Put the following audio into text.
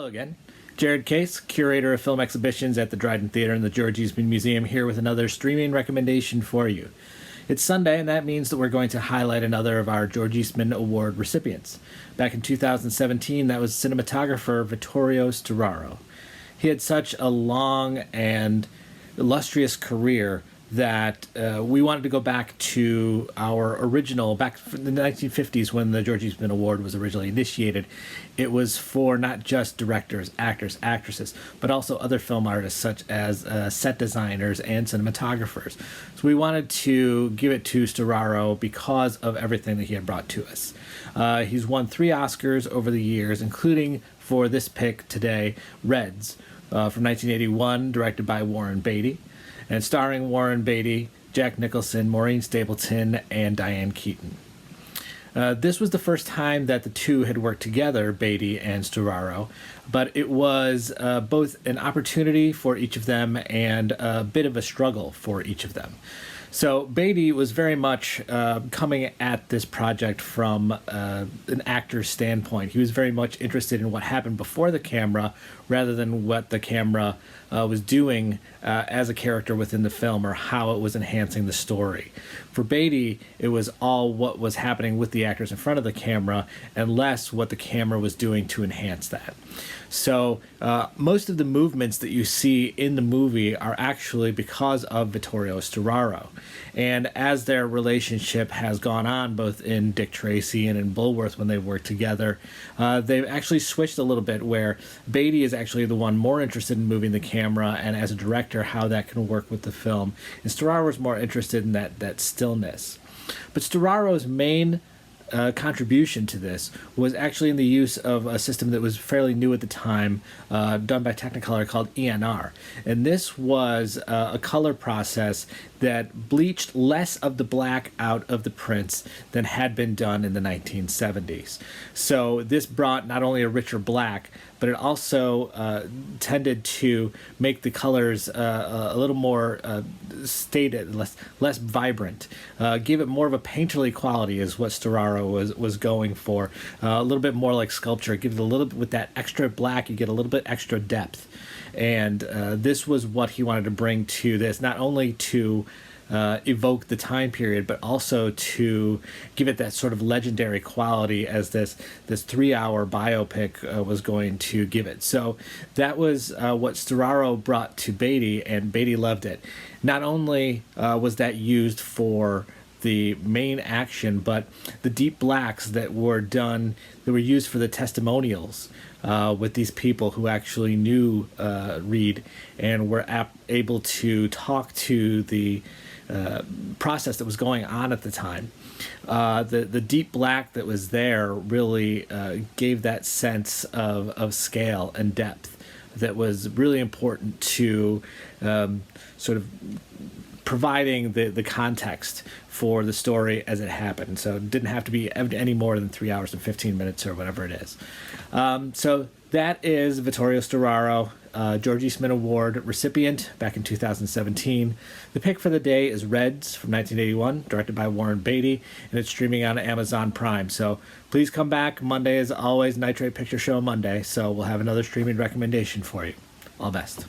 Hello again. Jared Case, curator of film exhibitions at the Dryden Theater and the George Eastman Museum, here with another streaming recommendation for you. It's Sunday, and that means that we're going to highlight another of our George Eastman Award recipients. Back in 2017, that was cinematographer Vittorio Storaro. He had such a long and illustrious career that we wanted to go back to our original, back in the 1950s when the George Eastman Award was originally initiated. It was for not just directors, actors, actresses, but also other film artists such as set designers and cinematographers. So we wanted to give it to Storaro because of everything that he had brought to us. He's won 3 Oscars over the years, including for this pick today, Reds, from 1981, directed by Warren Beatty, and starring Warren Beatty, Jack Nicholson, Maureen Stapleton, and Diane Keaton. This was the first time that the two had worked together, Beatty and Storaro, but it was both an opportunity for each of them and a bit of a struggle for each of them. So Beatty was very much coming at this project from an actor's standpoint. He was very much interested in what happened before the camera rather than what the camera was doing as a character within the film or how it was enhancing the story. For Beatty, it was all what was happening with the actors in front of the camera and less what the camera was doing to enhance that. So most of the movements that you see in the movie are actually because of Vittorio Storaro. And as their relationship has gone on, both in Dick Tracy and in Bulworth when they worked together, they've actually switched a little bit where Beatty is actually the one more interested in moving the camera and as a director how that can work with the film. And Storaro is more interested in that stillness. But Storaro's main contribution to this was actually in the use of a system that was fairly new at the time, done by Technicolor, called ENR. And this was a color process that bleached less of the black out of the prints than had been done in the 1970s. So this brought not only a richer black, but it also tended to make the colors a little more stated, less vibrant, gave it more of a painterly quality is what Storaro was going for. A little bit more like sculpture. Give it a little bit, with that extra black, you get a little bit extra depth. And this was what he wanted to bring to this, not only to evoke the time period, but also to give it that sort of legendary quality as this 3-hour biopic was going to give it. So that was what Storaro brought to Beatty, and Beatty loved it. Not only was that used for the main action, but the deep blacks that were done, that were used for the testimonials with these people who actually knew Reed and were able to talk to the process that was going on at the time. The deep black that was there really gave that sense of scale and depth that was really important to sort of providing the context for the story as it happened. So it didn't have to be any more than 3 hours and 15 minutes or whatever it is. So that is Vittorio Storaro, George Eastman Award recipient back in 2017. The pick for the day is Reds from 1981, directed by Warren Beatty, and it's streaming on Amazon Prime. So please come back. Monday is always Nitrate Picture Show Monday, so we'll have another streaming recommendation for you. All the best.